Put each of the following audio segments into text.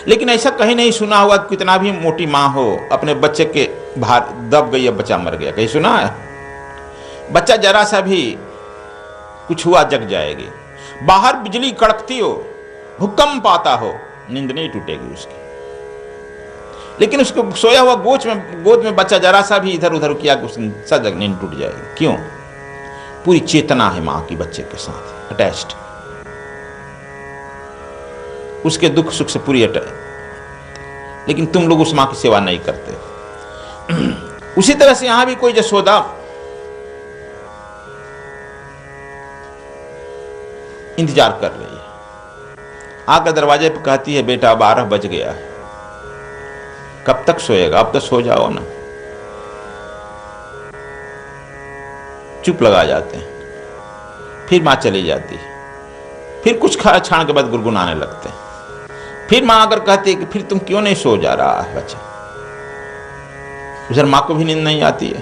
लेकिन ऐसा कहीं नहीं सुना हुआ कि कितना भी मोटी माँ हो, अपने बच्चे के भार दब गई, अब बच्चा मर गया, कहीं सुना है? बच्चा जरा सा भी कुछ हुआ जग जाएगी। बाहर बिजली कड़कती हो, भूकंप आता हो, नींद नहीं टूटेगी उसकी। लेकिन उसको सोया हुआ गोद में बच्चा जरा सा भी इधर उधर किया, सजग नींद टूट जाएगी। क्यों? पूरी चेतना है मां की बच्चे के साथ अटैच्ड, उसके दुख सुख से पूरी अटैच। लेकिन तुम लोग उस मां की सेवा नहीं करते। उसी तरह से यहां भी कोई यशोदा इंतजार कर रही है, आकर दरवाजे पर कहती है, बेटा 12 बज गया है, कब तक सोएगा? अब तो सो जाओ ना। चुप लगा जाते हैं, फिर मां चली जाती है, फिर कुछ क्षण के बाद गुनगुनाने लगते हैं। फिर मां अगर कहती है कि फिर तुम क्यों नहीं सो जा रहा है बच्चा, उधर मां को भी नींद नहीं आती है।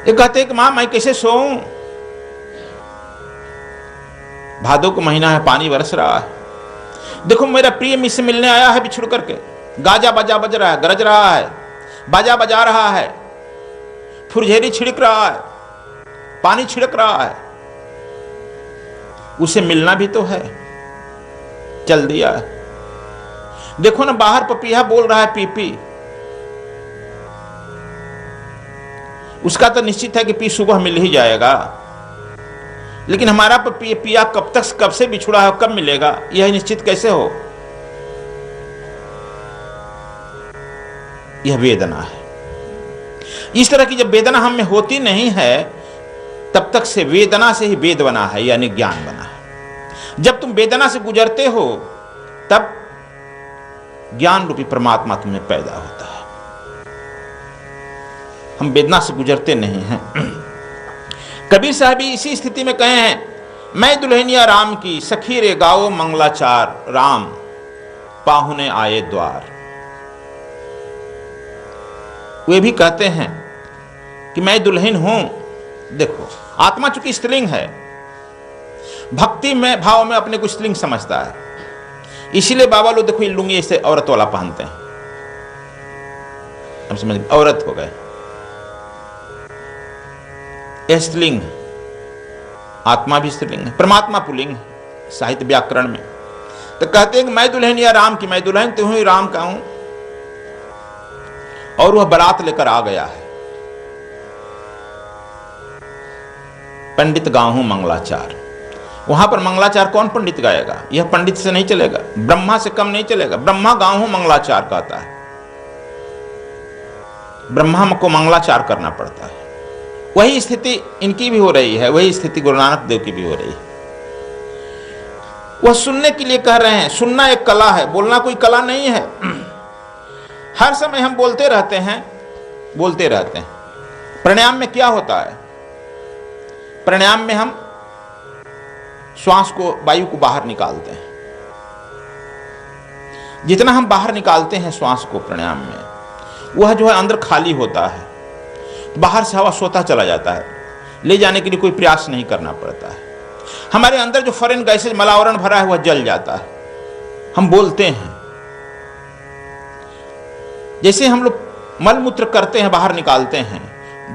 ये कहते हैं कि मां मैं कैसे सोऊं, भादों का महीना है, पानी बरस रहा है, देखो मेरा प्रिय मुझसे मिलने आया है बिछुड़ करके, गाजा बाजा बज रहा है, गरज रहा है, बाजा बजा रहा है, फुरझेरी छिड़क रहा है, पानी छिड़क रहा है, उसे मिलना भी तो है। चल दिया है, देखो ना बाहर पपीहा बोल रहा है पी पी, उसका तो निश्चित है कि पी सुबह मिल ही जाएगा, लेकिन हमारा पिया कब से बिछुड़ा है, कब मिलेगा, यह निश्चित कैसे हो? यह वेदना है। इस तरह की जब वेदना हम में होती नहीं है, तब तक से वेदना से ही वेद बना है, यानी ज्ञान बना है। जब तुम वेदना से गुजरते हो, तब ज्ञान रूपी परमात्मा तुम्हें पैदा होता है। हम वेदना से गुजरते नहीं हैं। कबीर साहब भी इसी स्थिति में कहे हैं, मैं दुल्हनिया राम की, सखी रे गाओ मंगलाचार, राम पाहुने आए द्वार। वे भी कहते हैं कि मैं दुल्हन हूं। देखो आत्मा चूंकि स्त्रीलिंग है, भक्ति में भाव में अपने को स्त्रीलिंग समझता है, इसीलिए बाबा लोग देखो ये लुंगी ऐसे औरत वाला पहनते हैं, हम समझ औरत हो गए। स्त्रीलिंग है, आत्मा भी स्त्रीलिंग है, परमात्मा पुल्लिंग है साहित्य व्याकरण में। तो कहते हैं कि मैं दुल्हनिया राम की, मैं दुल्हन तो हूं राम का हूं, और वह बारात लेकर आ गया है। पंडित गाऊं मंगलाचार, वहां पर मंगलाचार कौन पंडित गाएगा? यह पंडित से नहीं चलेगा, ब्रह्मा से कम नहीं चलेगा। ब्रह्मा गाऊं मंगलाचार कहता है, ब्रह्मा को मंगलाचार करना पड़ता है। वही स्थिति इनकी भी हो रही है, वही स्थिति गुरु नानक देव की भी हो रही है। वह सुनने के लिए कह रहे हैं, सुनना एक कला है, बोलना कोई कला नहीं है। हर समय हम बोलते रहते हैं, बोलते रहते हैं। प्राणायाम में क्या होता है? प्राणायाम में हम श्वास को, वायु को बाहर निकालते हैं। जितना हम बाहर निकालते हैं श्वास को प्राणायाम में, वह जो है अंदर खाली होता है, बाहर से हवा सोता चला जाता है, ले जाने के लिए कोई प्रयास नहीं करना पड़ता है। हमारे अंदर जो फॉरेन गैसेज मलावरण भरा है वह जल जाता है। हम बोलते हैं, जैसे हम लोग मलमूत्र करते हैं, बाहर निकालते हैं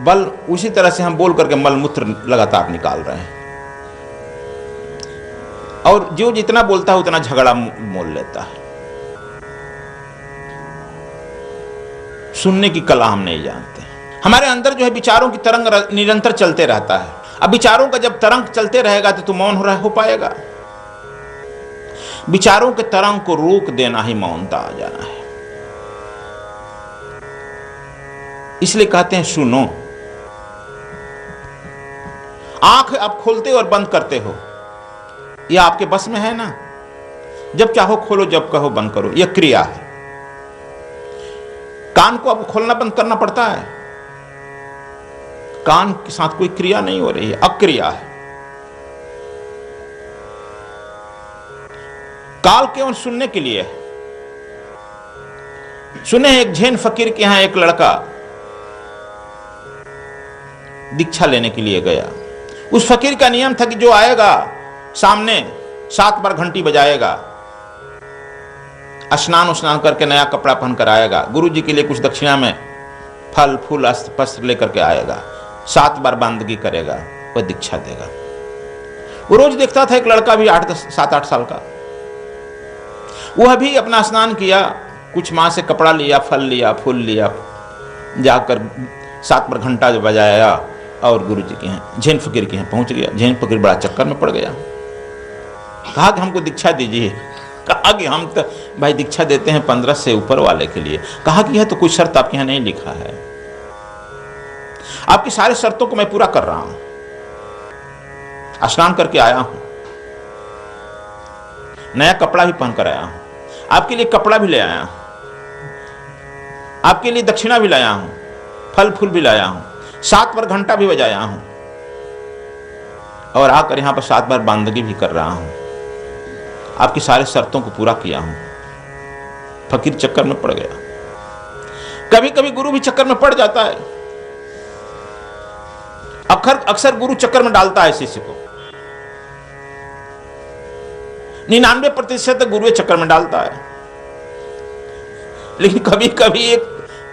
बल, उसी तरह से हम बोल करके मलमूत्र लगातार निकाल रहे हैं। और जो जितना बोलता है उतना झगड़ा मोल लेता है। सुनने की कला हम नहीं जानते। हमारे अंदर जो है विचारों की तरंग निरंतर चलते रहता है। अब विचारों का जब तरंग चलते रहेगा तो तू मौन हो पाएगा? विचारों के तरंग को रोक देना ही मौनता आ जाना है। इसलिए कहते हैं सुनो। आंख आप खोलते और बंद करते हो, यह आपके बस में है ना। जब चाहो खोलो, जब कहो बंद करो, यह क्रिया है। कान को आपको खोलना बंद करना पड़ता है, कान के साथ कोई क्रिया नहीं हो रही है, अक्रिया है। काल केवल सुनने के लिए है। सुने एक जैन फकीर के यहां एक लड़का दीक्षा लेने के लिए गया। उस फकीर का नियम था कि जो आएगा सामने 7 बार घंटी बजाएगा, स्नान उस्नान करके नया कपड़ा पहन कर आएगा, गुरु जी के लिए कुछ दक्षिणा में फल फूल अस्त्र वस्त्र लेकर के आएगा, 7 बार बंदगी करेगा, वह दीक्षा देगा। वो रोज देखता था एक लड़का भी 7-8 साल का, वह भी अपना स्नान किया, कुछ माँ से कपड़ा लिया, फल लिया, फूल लिया, जाकर 7 बार घंटा जो बजाया और गुरु जी के यहाँ जैन फकीर के यहाँ पहुंच गया। जैन फकीर बड़ा चक्कर में पड़ गया, कहा कि हमको दीक्षा दीजिए। कहा कि हम तो भाई दीक्षा देते हैं 15 से ऊपर वाले के लिए। कहा कि यह तो कोई शर्त आपके यहाँ नहीं लिखा है, आपकी सारी शर्तों को मैं पूरा कर रहा हूं, स्नान करके आया हूं, नया कपड़ा भी पहनकर आया हूं, आपके लिए कपड़ा भी ले आया हूं, आपके लिए दक्षिणा भी लाया हूं, फल फूल भी लाया हूं, 7 बार घंटा भी बजाया हूं और आकर यहां पर 7 बार बंदगी भी कर रहा हूं, आपकी सारी शर्तों को पूरा किया हूं। फकीर चक्कर में पड़ गया। कभी कभी गुरु भी चक्कर में पड़ जाता है, अक्सर गुरु चक्कर में डालता है शिष्य को। 99% गुरु चक्कर में डालता है, लेकिन कभी कभी एक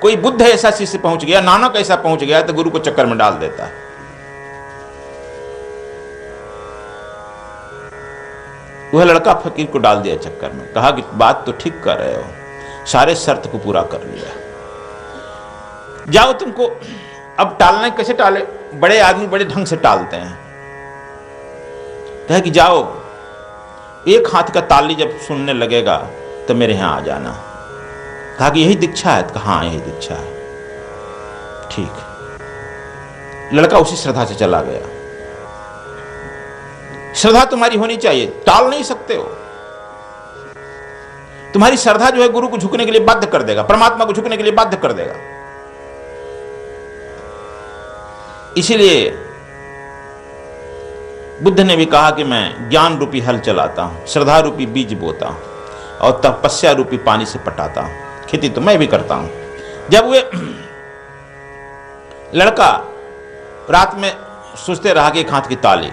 कोई बुद्ध ऐसा शिष्य पहुंच गया, नानक ऐसा पहुंच गया तो गुरु को चक्कर में डाल देता है। वह लड़का फकीर को डाल दिया चक्कर में, कहा कि बात तो ठीक कर रहे हो, सारे शर्त को पूरा कर लिया, जाओ तुमको अब टालना है। कैसे टाले? बड़े आदमी बड़े ढंग से टालते हैं। कहे कि जाओ, एक हाथ का ताली जब सुनने लगेगा तो मेरे यहां आ जाना। कहा कि यही दीक्षा है? कहा हाँ यही दीक्षा है। ठीक। लड़का उसी श्रद्धा से चला गया। श्रद्धा तुम्हारी होनी चाहिए, टाल नहीं सकते हो। तुम्हारी श्रद्धा जो है गुरु को झुकने के लिए बाध्य कर देगा, परमात्मा को झुकने के लिए बाध्य कर देगा। इसीलिए बुद्ध ने भी कहा कि मैं ज्ञान रूपी हल चलाता हूं, श्रद्धा रूपी बीज बोता हूं और तपस्या रूपी पानी से पटाता हूं। खेती तो मैं भी करता हूं। जब वे लड़का रात में सोचते रहा कि एक हाथ की ताली,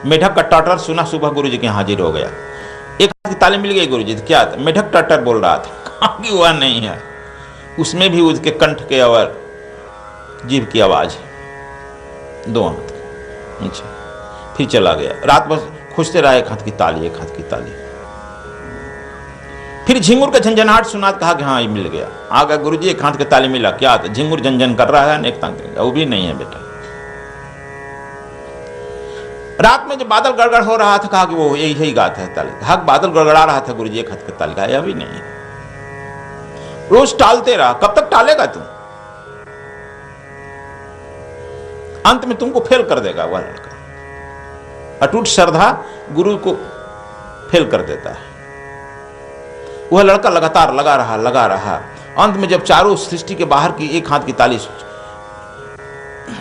मेढक का टटर सुना, सुबह गुरु जी के हाजिर हो गया। एक हाथ की ताली मिल गई गुरु जी। क्या था? मेढक टटर बोल रहा था। कहा कि वह नहीं है, उसमें भी उसके कंठ के और जीभ की आवाज, 2 हाथ। अच्छा, फिर चला गया। रात भर खोजते रहा, एक हाथ की ताली, एक हाथ की ताली। फिर झिंगुर का झंझनाहट सुना, कहा कि हाँ ये मिल गया। आ गया गुरु जी, एक हाथ की ताली मिला। क्या था? झिंगुर झंझन कर रहा है, नेक तांग, वो भी नहीं है बेटा। रात में जब बादल गड़गड़ हो रहा था, कहा कि वो यही गाता है ताली। कहा बादल गड़गड़ा रहा था गुरु जी, एक हाथ की ताली। कहा अभी नहीं। रोज टालते रहा। कब तक टालेगा तू? अंत में तुमको फेल कर देगा वह लड़का। अटूट श्रद्धा गुरु को फेल कर देता है। वह लड़का लगातार लगा रहा। अंत में जब चारों सृष्टि के बाहर की एक हाथ की ताली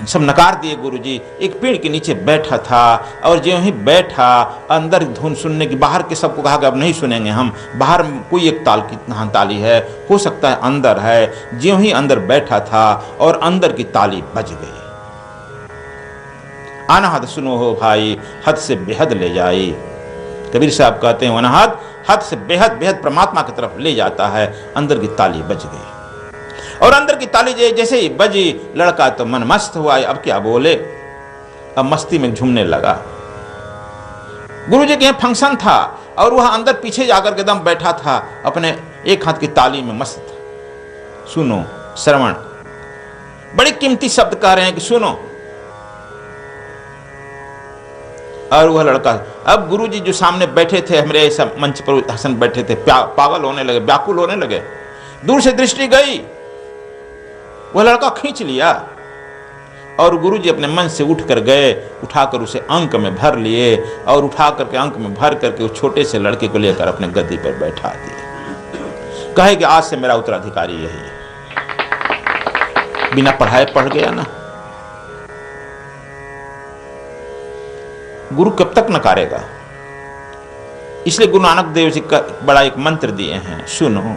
सब नकार दिए गुरु जी, एक पेड़ के नीचे बैठा था और जो ही बैठा, अंदर धुन सुनने की, बाहर के सबको कहा कि अब नहीं सुनेंगे हम, बाहर कोई एक ताली है, हो सकता है अंदर है। ज्यों ही अंदर बैठा था और अंदर की ताली बज गई। अनहद सुनो हो भाई, हद से बेहद ले जाई। कबीर साहब कहते हैं अनहद हद से बेहद परमात्मा की तरफ ले जाता है। अंदर की ताली बज गई और अंदर की ताली जैसे ही बजी, लड़का तो मन मस्त हुआ। अब क्या बोले, अब मस्ती में झूमने लगा। गुरु जी के यहाँ फंक्शन था और वह अंदर पीछे जाकर के दम बैठा था, अपने एक हाथ की ताली में मस्त था। सुनो, श्रवण, बड़ी कीमती शब्द कह रहे हैं कि सुनो। और वह लड़का, अब गुरुजी जो सामने बैठे थे, हमारे ऐसा मंच पर हसन बैठे थे, पागल होने लगे, व्याकुल होने लगे। दूर से दृष्टि गई, वह लड़का खींच लिया और गुरुजी अपने मन से उठ कर गए, उठाकर उसे अंक में भर लिए और उठा करके अंक में भर करके उस छोटे से लड़के को लेकर अपने गद्दी पर बैठा दिए। कहे कि आज से मेरा उत्तराधिकारी यही है। बिना पढ़ाए पढ़ गया ना। गुरु कब तक नकारेगा? इसलिए गुरु नानक देव जी का बड़ा एक मंत्र दिए हैं, सुनो।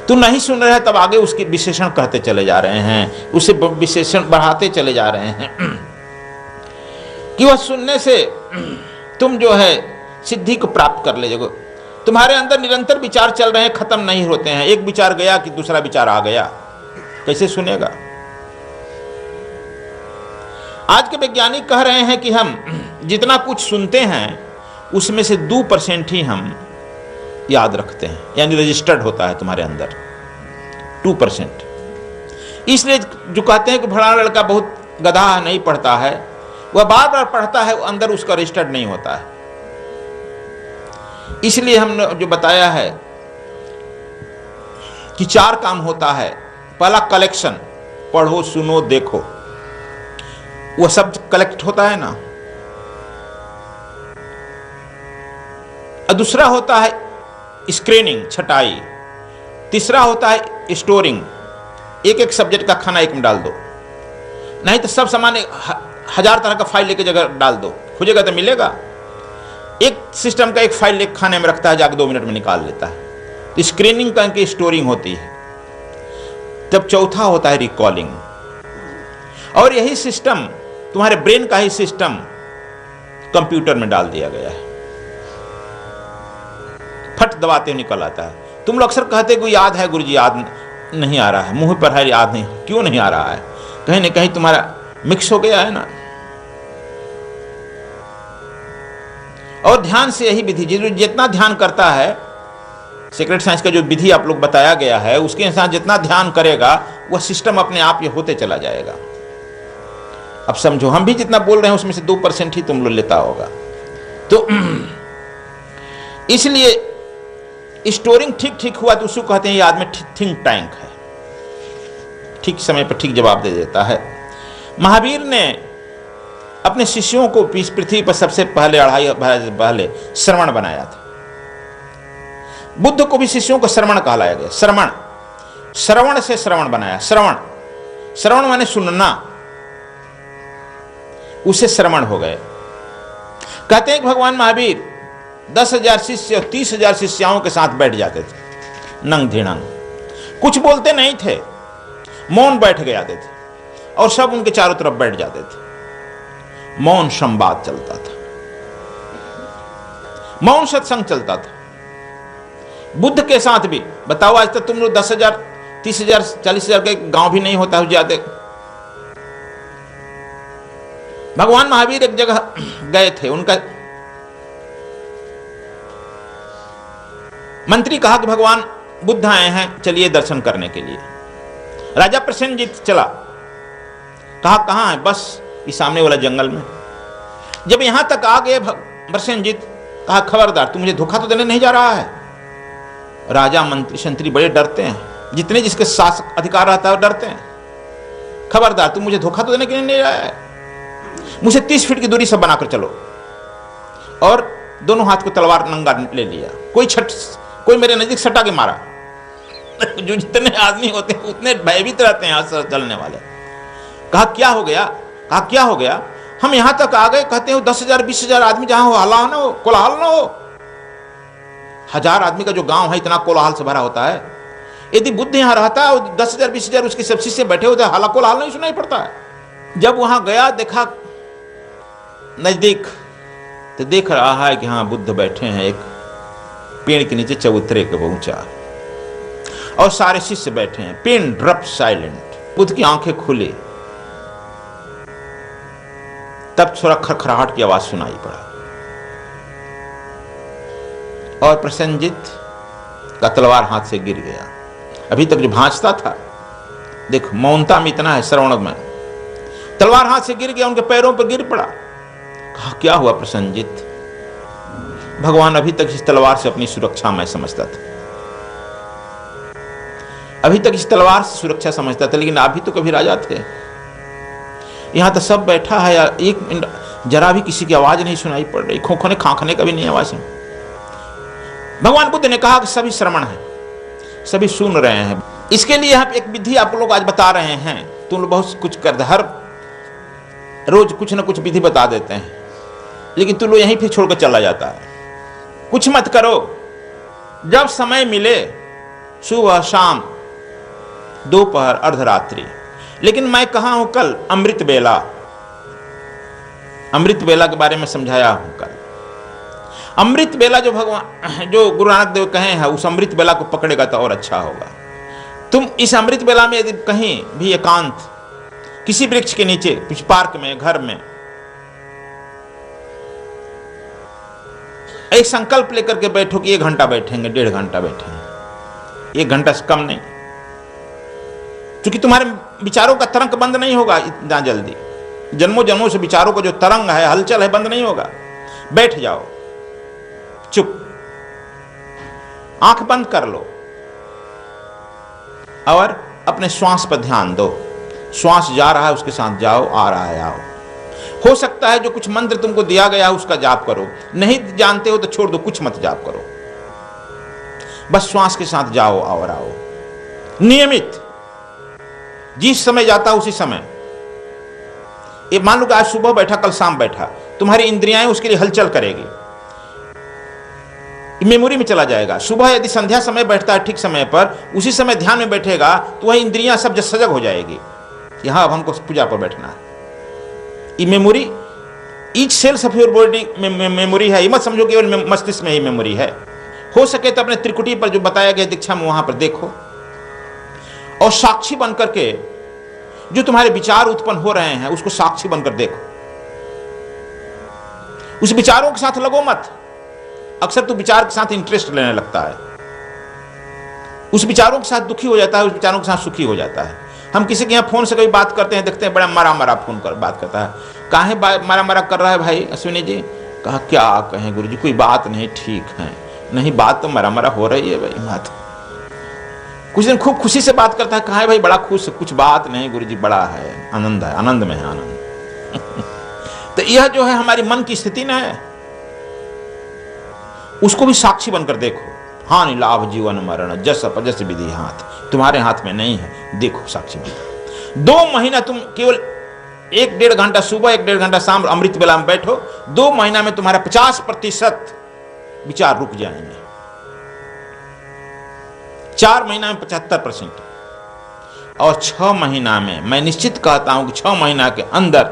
तू नहीं सुन रहे तब आगे उसके विशेषण कहते चले जा रहे हैं, उसे विशेषण बढ़ाते चले जा रहे हैं कि वह सुनने से तुम जो है सिद्धि को प्राप्त कर ले जाओगे। तुम्हारे अंदर निरंतर विचार चल रहे हैं, खत्म नहीं होते हैं। एक विचार गया कि दूसरा विचार आ गया, कैसे सुनेगा? आज के वैज्ञानिक कह रहे हैं कि हम जितना कुछ सुनते हैं उसमें से 2% ही हम याद रखते हैं, यानी रजिस्टर्ड होता है तुम्हारे अंदर 2%। इसलिए जो कहते हैं कि फलाना लड़का बहुत गधा नहीं पढ़ता है, वह बार बार पढ़ता है, अंदर उसका रजिस्टर्ड नहीं होता है। इसलिए हमने जो बताया है कि 4 काम होता है। पहला कलेक्शन, पढ़ो सुनो देखो, वह सब कलेक्ट होता है ना। दूसरा होता है स्क्रीनिंग, छटाई। तीसरा होता है स्टोरिंग, एक एक सब्जेक्ट का खाना एक में डाल दो, नहीं तो सब सामान 1000 तरह का फाइल लेके जगह डाल दो, खोजेगा तो मिलेगा। एक सिस्टम का एक फाइल एक खाने में रखता है, जाके 2 मिनट में निकाल लेता है। तो स्क्रीनिंग करके स्टोरिंग होती है। तब चौथा होता है रिकॉलिंग, और यही सिस्टम तुम्हारे ब्रेन का ही सिस्टम कंप्यूटर में डाल दिया गया है, फट दबाते हुए निकल आता है। तुम लोग अक्सर कहते कि याद है गुरुजी, याद नहीं आ रहा है, मुंह पर है याद नहीं, क्यों नहीं आ रहा है? कहीं ना कहीं तुम्हारा मिक्स हो गया है ना। और ध्यान से यही विधि, जितना ध्यान करता है, सीक्रेट साइंस का जो विधि आप लोग बताया गया है उसके अनुसार जितना ध्यान करेगा वह सिस्टम अपने आप ये होते चला जाएगा। अब समझो, हम भी जितना बोल रहे हैं उसमें से 2% ही तुम लोग लेता होगा। तो इसलिए स्टोरिंग ठीक ठीक हुआ तो उसको कहते हैं ये आदमी थिंक टैंक है, ठीक समय पर ठीक जवाब दे देता है। महावीर ने अपने शिष्यों को पृथ्वी पर सबसे पहले 2,500 पहले श्रवण बनाया था। बुद्ध को भी शिष्यों को श्रवण कहलाया गया। श्रवण से श्रवण बनाया। श्रवण माने सुनना, उसे श्रवण हो गए। कहते हैं कि भगवान महावीर 10,000 शिष्य और 30,000 शिष्याओं के साथ बैठ जाते थे, नंग धीणंग, कुछ बोलते नहीं थे, मौन बैठ गए आते थे, और सब उनके चारों तरफ बैठ जाते थे। मौन संवाद चलता था, मौन सत्संग चलता था। बुद्ध के साथ भी बताओ, आज तक तुम लोग 10,000 30,000 40,000 के गांव भी नहीं होता जाते। भगवान महावीर एक जगह गए थे, उनका मंत्री कहा कि भगवान बुद्ध आए हैं, चलिए दर्शन करने के लिए। राजा प्रसेनजीत चला, कहा कहां है? बस इस सामने वाला जंगल में। जब यहां तक आ गए प्रसेनजीत, कहा खबरदार, तू मुझे धोखा तो देने नहीं जा रहा है। राजा मंत्री शंत्री बड़े डरते हैं, जितने जिसके शासक अधिकार रहता है वो डरते हैं। खबरदार, तू मुझे धोखा तो देने के लिए नहीं आया है, मुझे 30 फीट की दूरी से बनाकर चलो। और दोनों हाथ को तलवार नंगा ले लिया। कोई मेरे नजदीक सटा के मारा। जो जितने आदमी होते हैं उतने भयभीत रहते हैं हाथ चलने वाले। कहा क्या हो गया? कहा क्या हो गया? हम यहां तक आ गए, कहते हो 10,000 20,000 आदमी जहां हो हल्ला ना हो, कोलाहल ना हो। 1000 आदमी का जो गांव है इतना कोलाहल से भरा होता है। यदि बुद्ध यहां रहता है और 10,000 20,000 उसके सब शिष्य बैठे होते हैं, हल्ला कोलाहल नहीं सुनाई पड़ता है। जब वहां गया, देखा नजदीक, तो देख रहा है कि हाँ बुद्ध बैठे हैं एक पेड़ के नीचे, चबूतरे के ऊंचा, और सारे शिष्य बैठे हैं, पिन ड्रॉप साइलेंट। बुद्ध की आंखें खुली, तब थोड़ा खरखराहट की आवाज सुनाई पड़ा, और प्रसेनजीत का तलवार हाथ से गिर गया। अभी तक जो भांजता था, देखो मौनता में इतना है, श्रवण में, तलवार हाथ से गिर गया, उनके पैरों पर गिर पड़ा। कहा क्या हुआ प्रसेनजीत? भगवान, अभी तक इस तलवार से अपनी सुरक्षा मैं समझता था, अभी तक इस तलवार से सुरक्षा समझता था, लेकिन अभी तो कभी राजा थे, यहां तो सब बैठा है यार, एक जरा भी किसी की आवाज नहीं सुनाई पड़ रही, खोखने खांखने का भी नहीं आवाज है। भगवान बुद्ध ने कहा कि सभी श्रवण है, सभी सुन रहे हैं। इसके लिए हम एक विधि आप लोग आज बता रहे हैं। तुम लोग बहुत कुछ कर, हर रोज कुछ ना कुछ विधि बता देते हैं, लेकिन तुम लोग यहीं फिर छोड़कर चला जाता है। कुछ मत करो, जब समय मिले, सुबह शाम दोपहर अर्धरात्रि। लेकिन मैं कहा हूं कल अमृत बेला के बारे में समझाया हूं कल। अमृत बेला जो भगवान, जो गुरु नानक देव कहे हैं, उस अमृत बेला को पकड़ेगा तो और अच्छा होगा। तुम इस अमृत बेला में यदि कहीं भी एकांत, किसी वृक्ष के नीचे, कुछ पार्क में, घर में, एक संकल्प लेकर के बैठो कि 1 घंटा बैठेंगे, 1.5 घंटा बैठेंगे, 1 घंटा से कम नहीं, क्योंकि तुम्हारे विचारों का तरंग बंद नहीं होगा इतना जल्दी। जन्मों जन्मों से विचारों का जो तरंग है, हलचल है, बंद नहीं होगा। बैठ जाओ, चुप, आंख बंद कर लो और अपने श्वास पर ध्यान दो। श्वास जा रहा है उसके साथ जाओ, आ रहा है आओ। हो सकता है जो कुछ मंत्र तुमको दिया गया है उसका जाप करो, नहीं जानते हो तो छोड़ दो, कुछ मत जाप करो, बस श्वास के साथ जाओ और आओ। नियमित, जिस समय जाता उसी समय। ये मान लो कि आज सुबह बैठा, कल शाम बैठा, तुम्हारी इंद्रियां उसके लिए हलचल करेगी, मेमोरी में चला जाएगा। सुबह यदि संध्या समय बैठता है ठीक समय पर, उसी समय ध्यान में बैठेगा तो वह इंद्रियां सब सजग हो जाएगी, यहां अब हमको पूजा पर बैठना है। ये memory, each cells of your body memory है। ये मत समझो केवल मस्तिष्क में ही मेमोरी है। हो सके तो अपने त्रिकुटी पर जो बताया गया दीक्षा में वहां पर देखो, और साक्षी बनकर के जो तुम्हारे विचार उत्पन्न हो रहे हैं उसको साक्षी बनकर देखो। उस विचारों के साथ लगो मत। अक्सर तो विचार के साथ इंटरेस्ट लेने लगता है, उस विचारों के साथ दुखी हो जाता है, उस विचारों के साथ सुखी हो जाता है। हम किसी के यहाँ फोन से कभी बात करते हैं, देखते हैं बड़ा मरा मरा फोन कर बात करता है। काहे मरा मरा कर रहा है भाई अश्विनी जी? कहा क्या कहें गुरु जी, कोई बात नहीं, ठीक है। नहीं, बात तो मरा मरा हो रही है भाई, बात। कुछ दिन खूब खुशी से बात करता है, कहा है भाई बड़ा खुश, कुछ बात नहीं गुरु जी, बड़ा है, आनंद है, आनंद में है आनंद। तो यह जो है हमारी मन की स्थिति ना है, उसको भी साक्षी बनकर देखो। हानि लाभ जीवन मरण जस अपजस विधि हाथ, तुम्हारे हाथ में नहीं है, देखो साक्षी बनकर। 2 महीना तुम केवल 1-1.5 घंटा सुबह, 1-1.5 घंटा शाम अमृत बेला में बैठो, 2 महीना में तुम्हारा 50% विचार रुक जाएंगे, 4 महीना में 75%, और 6 महीना में, मैं निश्चित कहता हूं कि 6 महीना के अंदर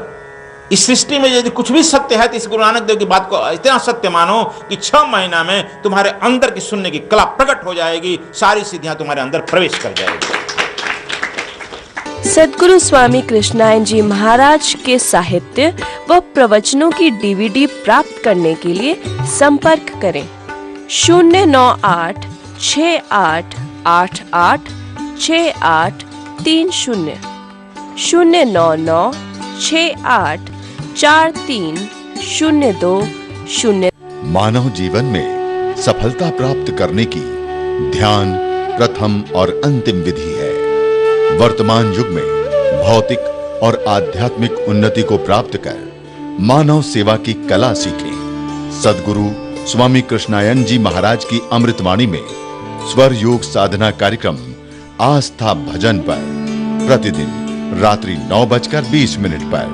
इस सृष्टि में यदि कुछ भी सत्य है तो इस गुरु नानक देव की बात को इतना सत्य मानो कि 6 महीना में तुम्हारे अंदर की सुनने की कला प्रकट हो जाएगी, सारी सिद्धियां तुम्हारे अंदर प्रवेश कर जाएगी। सद्गुरु स्वामी कृष्णायन जी महाराज के साहित्य व प्रवचनों की DVD प्राप्त करने के लिए संपर्क करें 098 6888 6830 099 684302 मानव जीवन में सफलता प्राप्त करने की ध्यान प्रथम और अंतिम विधि है। वर्तमान युग में भौतिक और आध्यात्मिक उन्नति को प्राप्त कर मानव सेवा की कला सीखें। सद्गुरु स्वामी कृष्णायन जी महाराज की अमृतवाणी में स्वर योग साधना कार्यक्रम आस्था भजन पर प्रतिदिन रात्रि 9:20 पर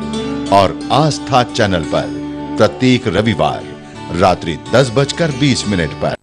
और आस्था चैनल पर प्रत्येक रविवार रात्रि 10:20 पर